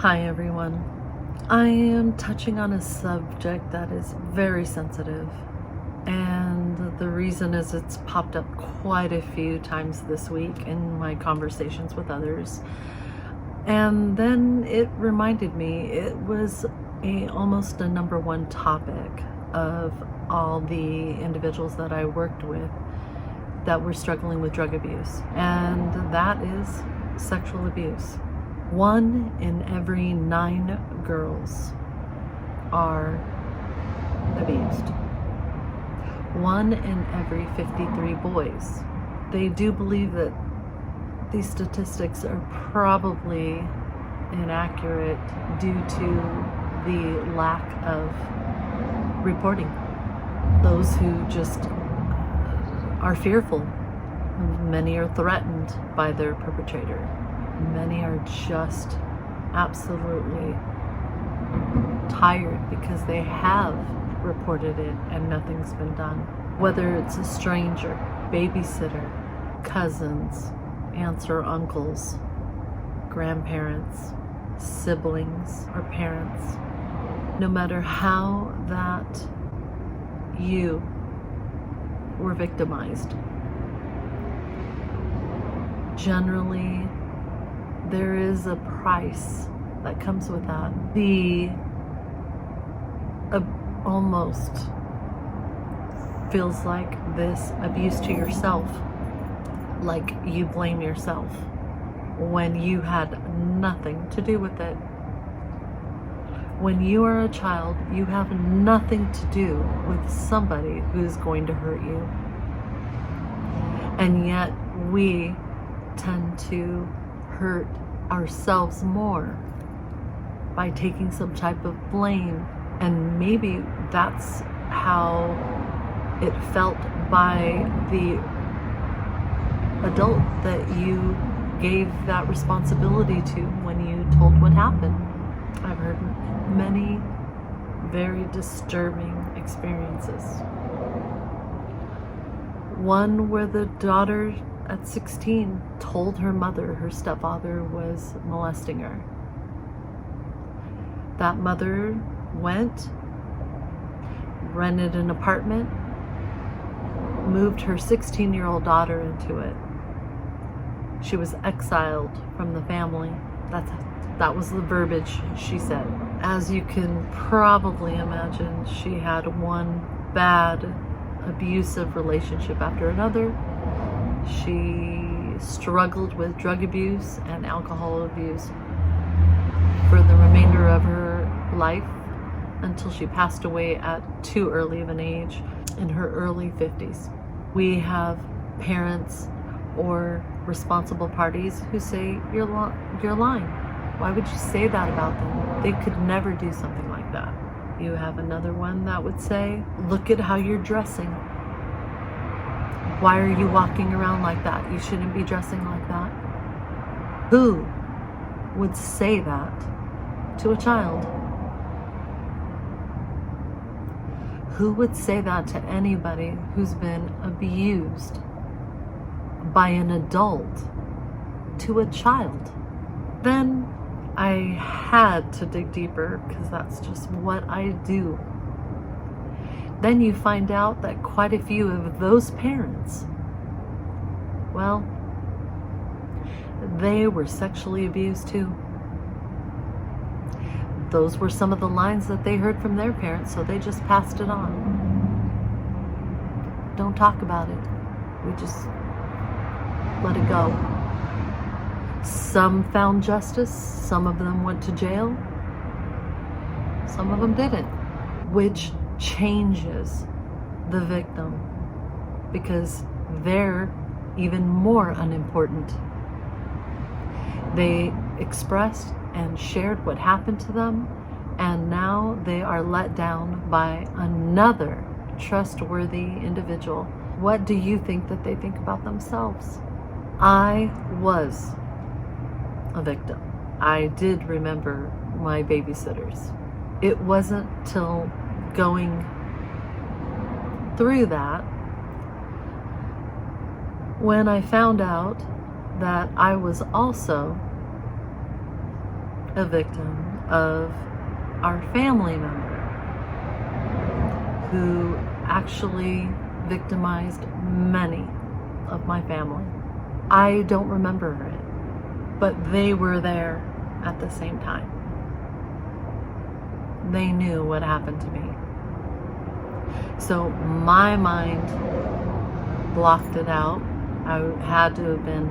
Hi everyone. I am touching on a subject that is very sensitive, and the reason is it's popped up quite a few times this week in my conversations with others. And then it reminded me it was almost a number one topic of all the individuals that I worked with that were struggling with drug abuse, and that is sexual abuse. 1 in every 9 girls are abused. 1 in every 53 boys. They do believe that these statistics are probably inaccurate due to the lack of reporting. Those who just are fearful. Many are threatened by their perpetrator. Many are just absolutely tired because they have reported it and nothing's been done. Whether it's a stranger, babysitter, cousins, aunts or uncles, grandparents, siblings, or parents. No matter how that you were victimized, generally there is a price that comes with that. The almost feels like this abuse to yourself, like you blame yourself when you had nothing to do with it. When you are a child, you have nothing to do with somebody who's going to hurt you. And yet we tend to hurt ourselves more by taking some type of blame, and maybe that's how it felt by the adult that you gave that responsibility to when you told what happened. I've heard many very disturbing experiences. One where the daughter at 16 told her mother her stepfather was molesting her. That mother went, rented an apartment, moved her 16-year-old daughter into it. She was exiled from the family. That was the verbiage she said. As you can probably imagine, she had one bad, abusive relationship after another. She struggled with drug abuse and alcohol abuse for the remainder of her life until she passed away at too early of an age in her early 50s. We have parents or responsible parties who say, you're lying. Why would you say that about them? They could never do something like that. You have another one that would say, look at how you're dressing. Why are you walking around like that? You shouldn't be dressing like that. Who would say that to a child? Who would say that to anybody who's been abused by an adult to a child? Then I had to dig deeper because that's just what I do. Then you find out that quite a few of those parents, well, they were sexually abused too. Those were some of the lines that they heard from their parents, so they just passed it on. Don't talk about it. We just let it go. Some found justice, some of them went to jail, some of them didn't, which changes the victim because they're even more unimportant. They expressed and shared what happened to them, and now they are let down by another trustworthy individual. What do you think that they think about themselves? I was a victim. I did remember my babysitters. It wasn't till going through that when I found out that I was also a victim of our family member who actually victimized many of my family. I don't remember it, but they were there at the same time. They knew what happened to me. So my mind blocked it out. I had to have been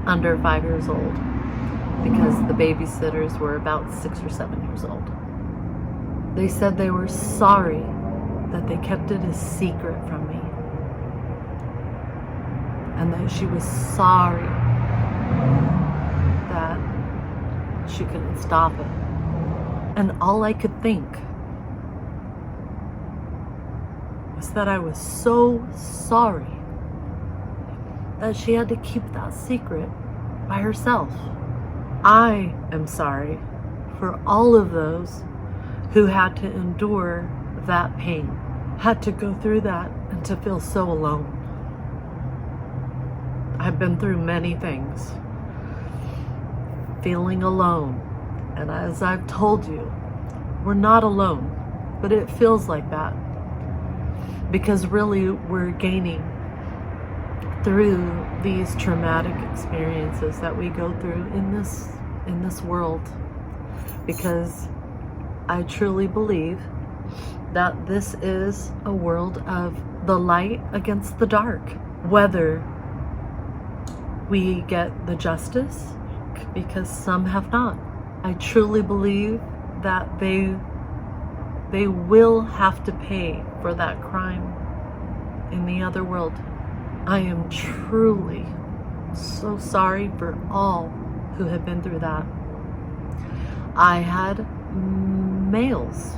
under 5 years old because the babysitters were about 6 or 7 years old. They said they were sorry that they kept it a secret from me, and that she was sorry that she couldn't stop it. And all I could think was that I was so sorry that she had to keep that secret by herself. I am sorry for all of those who had to endure that pain, had to go through that, and to feel so alone. I've been through many things. Feeling alone. And as I've told you, we're not alone, but it feels like that. Because really we're gaining through these traumatic experiences that we go through in this world. Because I truly believe that this is a world of the light against the dark. Whether we get the justice, because some have not. I truly believe that they will have to pay for that crime in the other world. I am truly so sorry for all who have been through that. I had males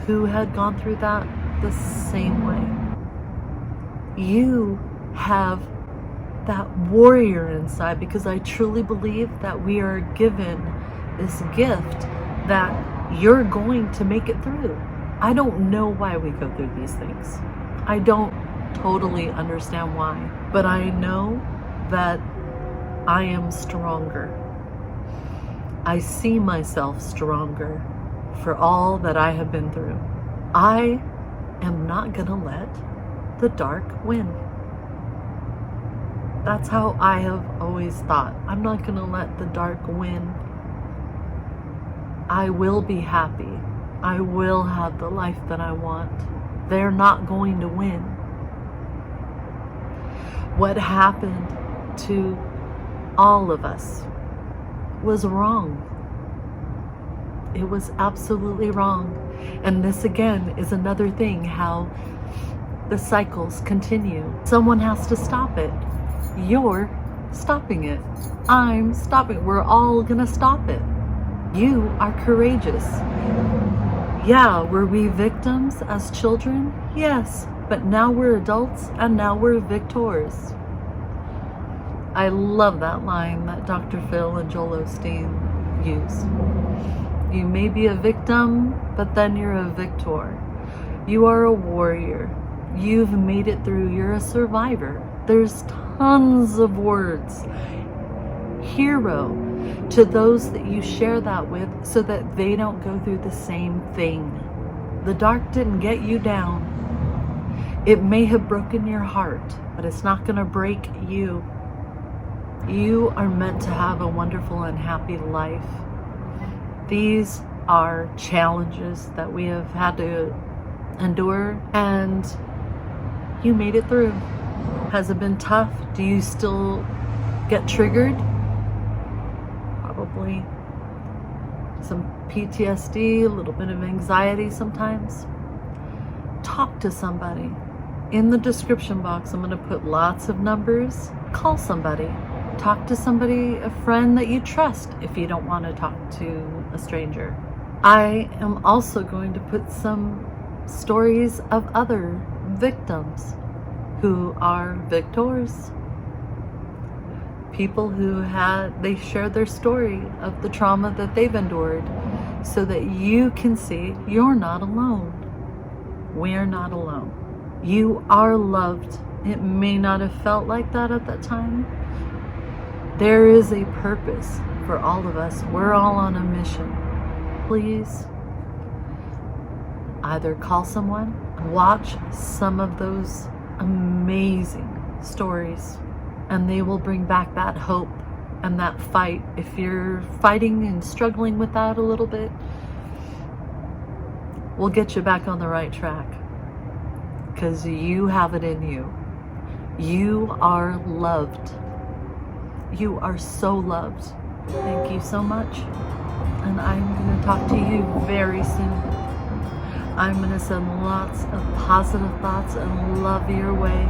who had gone through that the same way. You have that warrior inside, because I truly believe that we are given this gift that you're going to make it through. I don't know why we go through these things. I don't totally understand why, but I know that I am stronger. I see myself stronger for all that I have been through. I am not gonna let the dark win. That's how I have always thought. I'm not gonna let the dark win. I will be happy. I will have the life that I want. They're not going to win. What happened to all of us was wrong. It was absolutely wrong. And this again is another thing, how the cycles continue. Someone has to stop it. You're stopping it. I'm stopping. We're all gonna stop it. You are courageous. Yeah, were we victims as children? Yes, but now we're adults and now we're victors. I love that line that Dr. Phil and Joel Osteen use. You may be a victim, but then you're a victor. You are a warrior. You've made it through. You're a survivor. There's tons of words. Hero to those that you share that with, so that they don't go through the same thing. The dark didn't get you down. It may have broken your heart, but it's not going to break you. You are meant to have a wonderful and happy life. These are challenges that we have had to endure, and you made it through. Has it been tough? Do you still get triggered? Probably some PTSD, a little bit of anxiety sometimes. Talk to somebody. In the description box, I'm going to put lots of numbers. Call somebody. Talk to somebody, a friend that you trust, if you don't want to talk to a stranger. I am also going to put some stories of other victims who are victors. People who they shared their story of the trauma that they've endured, so that you can see you're not alone. We're not alone. You are loved. It may not have felt like that at that time. There is a purpose for all of us. We're all on a mission. Please either call someone, watch some of those amazing stories, and they will bring back that hope and that fight. If you're fighting and struggling with that a little bit, we'll get you back on the right track, because you have it in you. You are loved. You are so loved. Thank you so much. And I'm going to talk to you very soon. I'm going to send lots of positive thoughts and love your way.